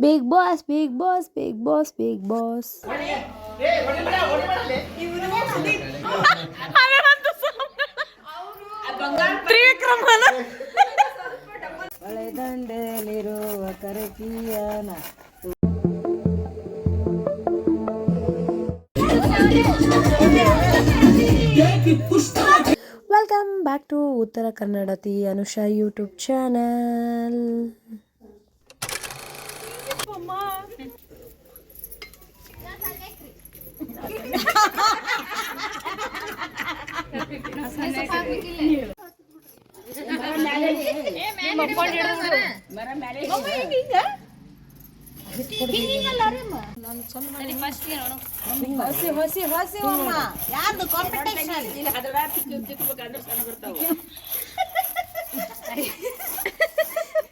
Big boss big boss big boss big boss. ಹೊಳೆದಂಡೆಯಲ್ಲಿರುವ ಕರಕಿಯನ welcome back to ಉತ್ತರ ಕನ್ನಡತಿ ಅನುಷಾ ಯೂಟ್ಯೂಬ್ ಚಾನಲ್.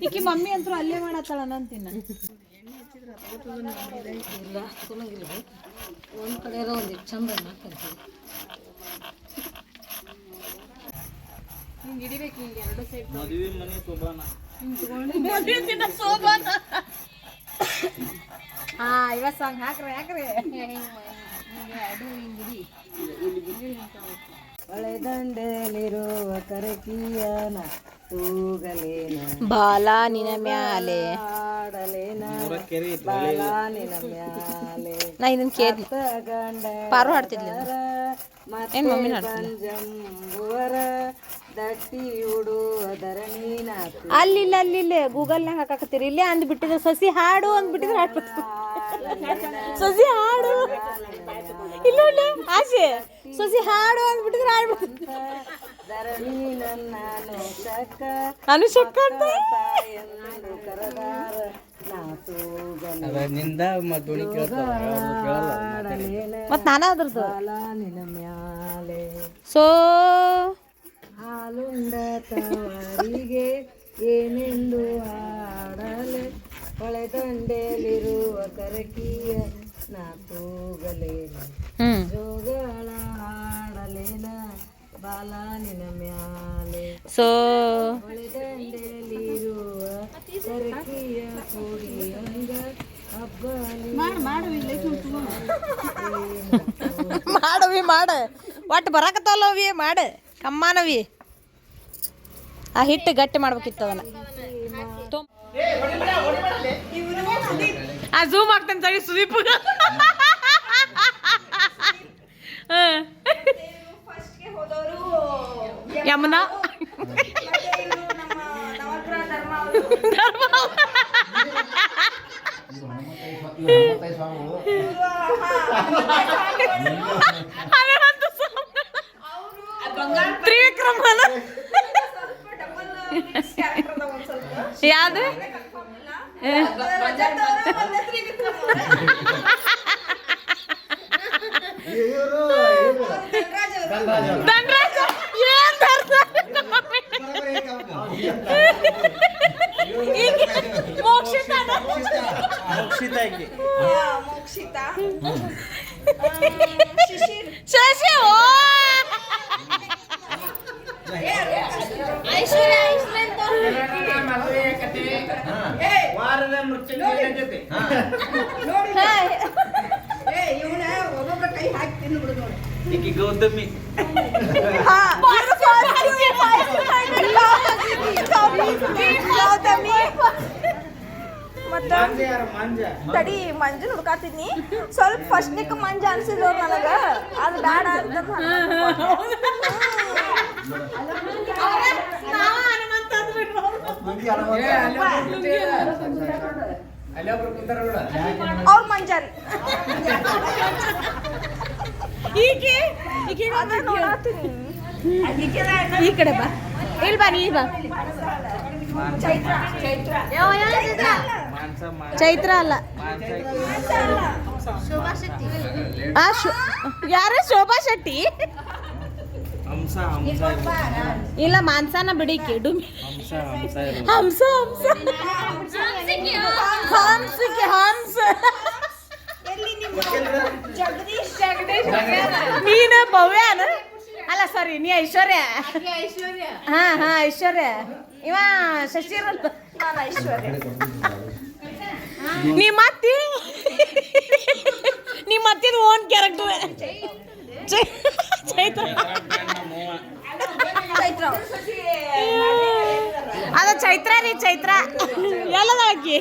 ಈಕಿ ಮಮ್ಮಿ ಅಂತೂ ಅಲ್ಲೇ ಮಾಡತ್ತಾಳ ಅಂತಿನ್ನ ಒಂದ್ ಕಡೆ ಒಂದು ಚಂದ ಇವತ್ತು ಸಾಂಗ್ ಹಾಕ್ರಿ ಹೊಳೆದಂಡೆಯಲ್ಲಿರುವ ಕರಕಿಯನ ತೂಗಲೇನ ಬಾಲ ನಿನ ಮ್ಯಾಲೆ ಆಡಲೇನ ಬಾಲ ನಿನ ಮ್ಯಾಲೆ ನಾ ಇದನ್ನ ಕೇಳಿ ಗಂಡ ಪಾರು ಹಾಡ್ತಿದ್ಲಿ ಏನ್ ಮಮ್ಮಿ ಜಂಬುವರ ದಟ್ಟಿ ಉಡುವುದರ ನೀನಾತು ಅಲ್ಲಿಲ್ಲ ಗೂಗಲ್ನಾಗ ಹಾಕಾಕತ್ತೀರಿ ಇಲ್ಲೇ ಅಂದ್ಬಿಟ್ಟಿದ್ರು ಸಸಿ ಹಾಡು ಅಂದ್ಬಿಟ್ಟಿದ್ರೆ ಹಾಡ್ಬೇಕು. ಸಸಿ ಹಾಡು ಇಲ್ಲ ಆಸೆ ಸಸಿ ಹಾಡು ಅಂದ್ಬಿಟ್ಟಿದ್ರೆ ಹಾಡ್ಬೇಕು. ಧರಣಿ ನನ್ನ ಅನುಷಕ್ಕ ಎಂದು ಕರದಾರ ನಾ ತೂಗಲೇನ ಮತ್ ನಾನ ಅದ್ರದ್ದು ಬಾಲ ನಿನ ಮ್ಯಾಲೆ ಸೋ ಹಾಲುಂಡ ತವರಿಗೆ ಏನೆಂದು ಹಾಡಲೆ ಹೊಳೆದಂಡೆಯಲ್ಲಿರುವ ಕರಕಿಯ ನಾ ತೂಗಲೇನ ಜೋಗಳ ಹಾಡಲೇನ ಬಾಲ ನಿನ ಮ್ಯಾಲೆ ಸೋ ಹೊಳೆದಂಡೆಯಲ್ಲಿರುವ ಕರಕಿಯ ಕುಡಿಯಂಗ ಮಾಡವಿ ಮಾಡ ಒಟ್ಟು ಬರಾಕತ್ತಲ್ಲವಿ ಮಾಡ ಕಮ್ಮಾನವಿ ಆ ಹಿಟ್ಟು ಗಟ್ಟಿ ಮಾಡ್ಬೇಕಿತ್ತು ಅದನ್ನ ಆ ಝೂಮ್ ಆಗ್ತಾನೆ ಸರಿ ಸುದೀಪ್ ಯಮುನಾ ತ್ರಿವಿಕ್ರಮ ಯಾವ್ದು ಧನರಾಜ ಏನ್ ಮೋಕ್ಷಿತಾ ಶಶಿ ಓ ಗೌತಮಿ ತಡಿ ಮಂಜು ಹುಡ್ಕಾತಿದ್ನಿ ಸ್ವಲ್ಪ ಫಸ್ಟ್ನಿಕ್ ಮಂಜ ಅನ್ಸಿದ್ರು ನನಗ ಅದು ಬೇಡ ಅಂತ ಅವ್ರ ಮಂಜಾರಿ ಈ ಕಡೆ ಬಾ ಇಲ್ಲಿ ಬಾ ನೀ ಬಾ ಚೈತ್ರ ಅಲ್ಲ ಯಾರ ಶೋಭಾ ಶೆಟ್ಟಿ ಇಲ್ಲ ಮಾನ್ಸಾನ ಬಿಡಿಕೆ ಡುಮಿ ಹಂಸ ಹಂಸಿಕೆ ಹಂಸ ನೀನ ಭವ್ಯಾನ ಅಲ್ಲ ಸಾರಿ ನೀ ಐಶ್ವರ್ಯ ಹಾ ಐಶ್ವರ್ಯ ಇವ ಶಶಿರ ನಾನು ಐಶ್ವರ್ಯ ನಿಮ್ಮ ಅತ್ತಿ ನಿಮ್ಮ ಅತ್ತಿದ ಓನ್ ಕ್ಯಾರೆಕ್ಟರ್ ಚೈತ್ರ ಅದ ಚೈತ್ರ ರೀ ಚೈತ್ರ ಎಲ್ಲದ ಆಕಿ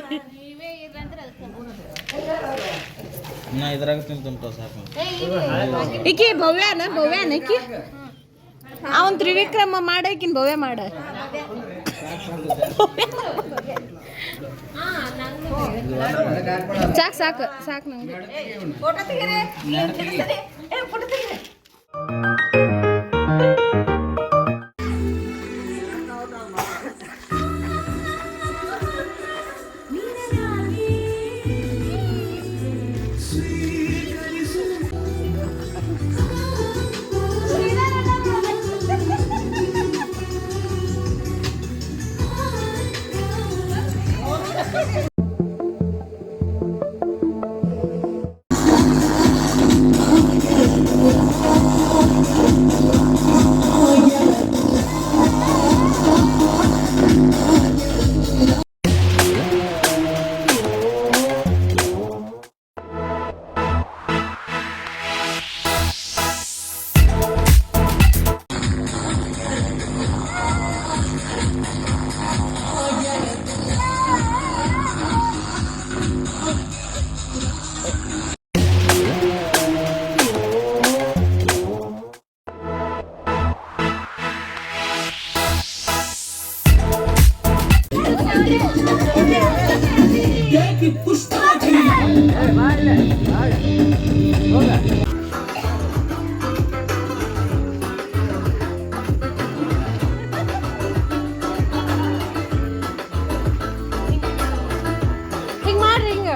ಇದ್ರಾಗ ತಿಂತ ಸಾಕು ಈಕಿ ಭವ್ಯಾನ ಈಕಿ ಅವನ್ ತ್ರಿವಿಕ್ರಮ ಮಾಡಕಿನ್ ಭವ್ಯ ಮಾಡ ಸಾಕು ನಂಗೆ ಫೋಟೋ ತೆಗೀರಿ ಫೋಟೋ ತೆಗೀರಿ ಹಿಂಗ್ ಮಾಡ್ರಿ ಹಿಂಗ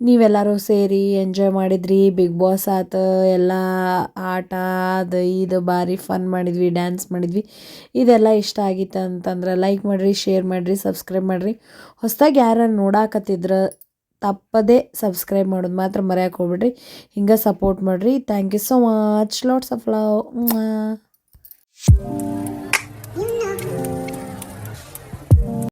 ನೀವೆಲ್ಲರೂ ಸೇರಿ ಎಂಜಾಯ್ ಮಾಡಿದ್ರಿ ಬಿಗ್ ಬಾಸ್ ಆತ ಎಲ್ಲ ಆಟ ಅದು ಇದು ಭಾರಿ ಫನ್ ಮಾಡಿದ್ವಿ ಡ್ಯಾನ್ಸ್ ಮಾಡಿದ್ವಿ ಇದೆಲ್ಲ ಇಷ್ಟ ಆಗಿತ್ತು ಅಂತಂದ್ರೆ ಲೈಕ್ ಮಾಡಿರಿ ಶೇರ್ ಮಾಡಿರಿ ಸಬ್ಸ್ಕ್ರೈಬ್ ಮಾಡಿರಿ ಹೊಸದಾಗಿ ಯಾರು ನೋಡಾಕತ್ತಿದ್ರೆ ತಪ್ಪದೇ ಸಬ್ಸ್ಕ್ರೈಬ್ ಮಾಡೋದು ಮಾತ್ರ ಮರೆಯೋಕೆ ಹೋಗ್ಬಿಡ್ರಿ ಹಿಂಗೆ ಸಪೋರ್ಟ್ ಮಾಡಿರಿ thank you so much lots of love